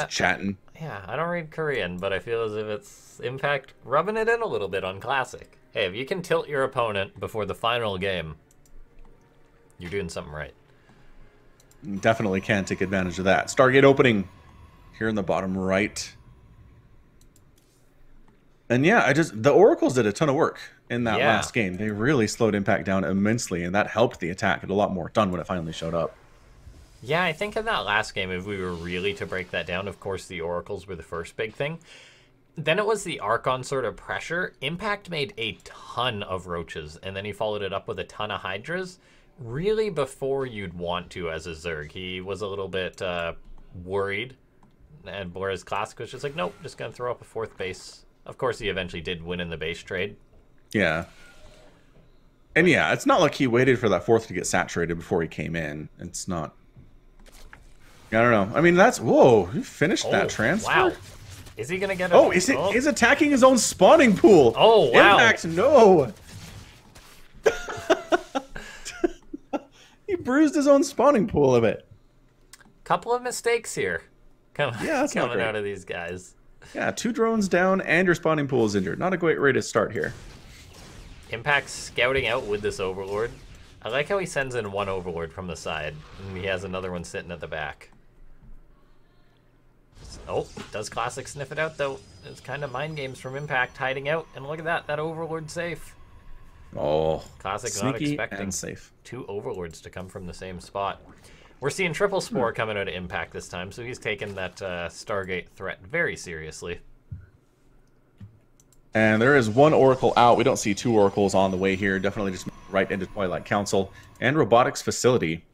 chatting. Yeah, I don't read Korean, but I feel as if it's Impact rubbing it in a little bit on Classic. Hey, if you can tilt your opponent before the final game, you're doing something right. Definitely can take advantage of that. Stargate opening here in the bottom right. And yeah, the Oracles did a ton of work in that last game. They really slowed Impact down immensely, and that helped the attack get a lot more done when it finally showed up. Yeah, I think in that last game, if we were really to break that down, of course, the Oracles were the first big thing. Then it was the Archon sort of pressure. Impact made a ton of Roaches, and then he followed it up with a ton of Hydras. Really before you'd want to as a Zerg. He was a little bit worried, and whereas Classic was just like, nope, just going to throw up a fourth base. Of course, he eventually did win in the base trade. Yeah. And yeah, it's not like he waited for that fourth to get saturated before he came in. It's not... I don't know. I mean, that's... Whoa, he finished that transfer? Wow. Is he going to get a... Oh, he's attacking his own spawning pool. Oh, wow. Impact, no. He bruised his own spawning pool a bit. Couple of mistakes here. Coming out of these guys. Yeah, 2 drones down and your spawning pool is injured. Not a great way to start here. Impact scouting out with this Overlord. I like how he sends in one Overlord from the side, and he has another one sitting at the back. Oh, does Classic sniff it out, though? It's kind of mind games from Impact hiding out, and look at that Overlord's safe. Oh, Classic not expecting safe. 2 Overlords to come from the same spot. We're seeing Triple Spore coming out of Impact this time, so he's taken that Stargate threat very seriously. And there is 1 Oracle out. We don't see 2 Oracles on the way here. Definitely just right into Twilight Council and Robotics Facility.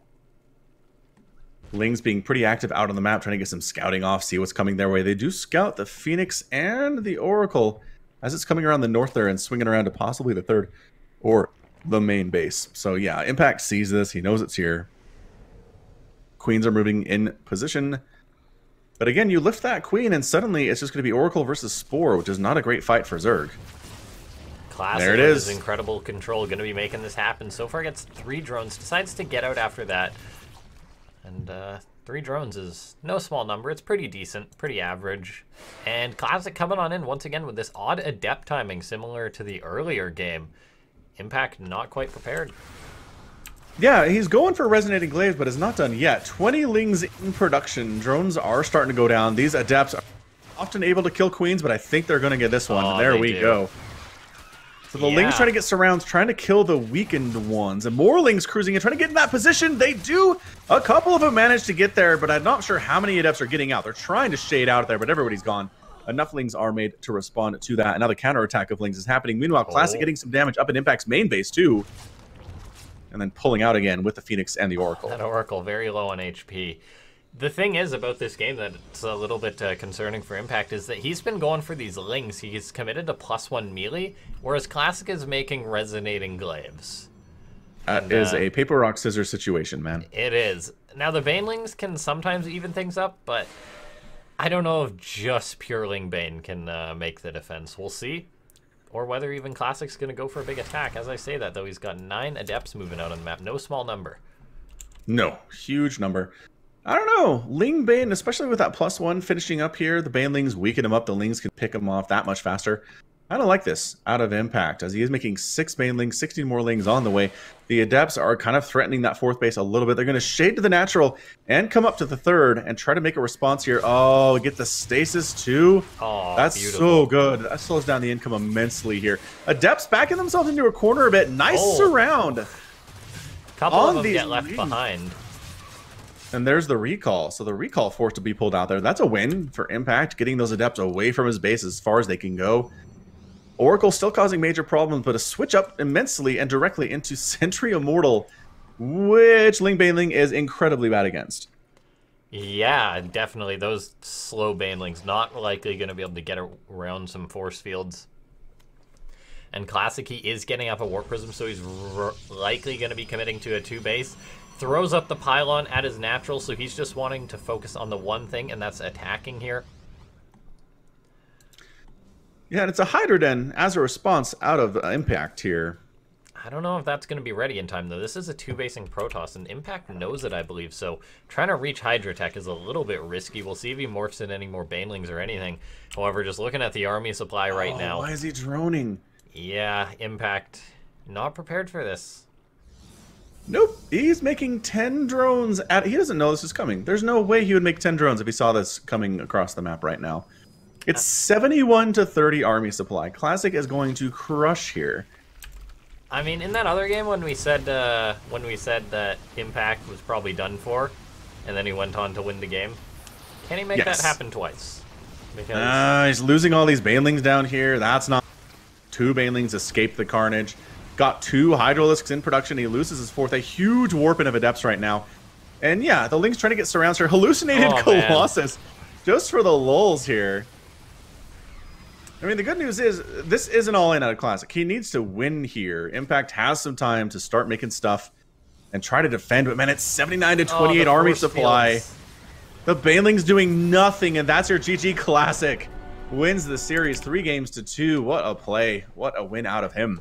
Ling's being pretty active out on the map, trying to get some scouting off, see what's coming their way. They do scout the Phoenix and the Oracle as it's coming around the north there and swinging around to possibly the third or the main base. So yeah, Impact sees this. He knows it's here. Queens are moving in position. But again, you lift that queen and suddenly it's just going to be Oracle versus Spore, which is not a great fight for Zerg. Classic there it is. His incredible control going to be making this happen. So far gets 3 drones. Decides to get out after that. And 3 drones is no small number. It's pretty decent, pretty average. And Classic coming on in once again with this odd adept timing similar to the earlier game. Impact not quite prepared. Yeah, he's going for Resonating Glaives, but is not done yet. 20 Lings in production. Drones are starting to go down. These Adepts are often able to kill Queens, but I think they're going to get this one. Oh, there we go. So the Lings trying to get surrounds, trying to kill the weakened ones. And more Lings cruising in, trying to get in that position. They do. A couple of them manage to get there, but I'm not sure how many Adepts are getting out. They're trying to shade out there, but everybody's gone. Enough Lings are made to respond to that. Another counterattack of Lings is happening. Meanwhile, Classic getting some damage up in Impact's main base, too. And then pulling out again with the Phoenix and the Oracle. That Oracle, very low on HP. The thing is about this game that's a little bit concerning for Impact is that he's been going for these Lings. He's committed to +1 melee, whereas Classic is making Resonating Glaives. That is a paper, rock, scissors situation, man. It is. Now, the Banelings can sometimes even things up, but I don't know if just pure Ling Bane can make the defense. We'll see. Or whether even Classic's going to go for a big attack. As I say that, though, he's got 9 Adepts moving out on the map. No small number. No, huge number. I don't know. Ling Bane, especially with that +1 finishing up here, the Banelings weaken him up. The Lings can pick him off that much faster. I don't like this out of Impact, as he is making 6 Banelings, 16 more Lings on the way. The Adepts are kind of threatening that 4th base a little bit. They're going to shade to the natural and come up to the 3rd and try to make a response here. Oh, get the stasis too. Oh, that's beautiful. So good. That slows down the income immensely here. Adepts backing themselves into a corner a bit. Nice surround. Couple of them get left behind. And there's the recall. So the recall forced to be pulled out there. That's a win for Impact, getting those Adepts away from his base as far as they can go. Oracle still causing major problems, but a switch up immensely and directly into Sentry Immortal, which Ling Baneling is incredibly bad against. Yeah, definitely. Those slow Banelings not likely going to be able to get around some force fields. And Classic, he is getting up a Warp Prism, so he's likely going to be committing to a 2-base. Throws up the Pylon at his natural, so he's just wanting to focus on the one thing, and that's attacking here. Yeah, and it's a Hydra Den as a response out of Impact here. I don't know if that's going to be ready in time, though. This is a 2-basing Protoss, and Impact knows it, I believe, so trying to reach Hydra Tech is a little bit risky. We'll see if he morphs in any more Banelings or anything. However, just looking at the army supply right now... Why is he droning? Yeah, Impact not prepared for this. Nope, he's making 10 drones. He doesn't know this is coming. There's no way he would make 10 drones if he saw this coming across the map right now. It's 71 to 30 army supply. Classic is going to crush here. I mean, in that other game when we said that Impact was probably done for, and then he went on to win the game, can he make that happen twice? Because he's losing all these Banelings down here. That's not... 2 Banelings escape the carnage. Got 2 Hydralisks in production. He loses his 4th. A huge warping of Adepts right now. And yeah, the Ling's trying to get surrounds here. Hallucinated Colossus. Man. Just for the lulz here. I mean, the good news is, this isn't all in out of Classic. He needs to win here. Impact has some time to start making stuff and try to defend. But man, it's 79 to 28 army supply. Fields. The Baneling's doing nothing, and that's your GG. Classic wins the series 3 games to 2. What a play. What a win out of him.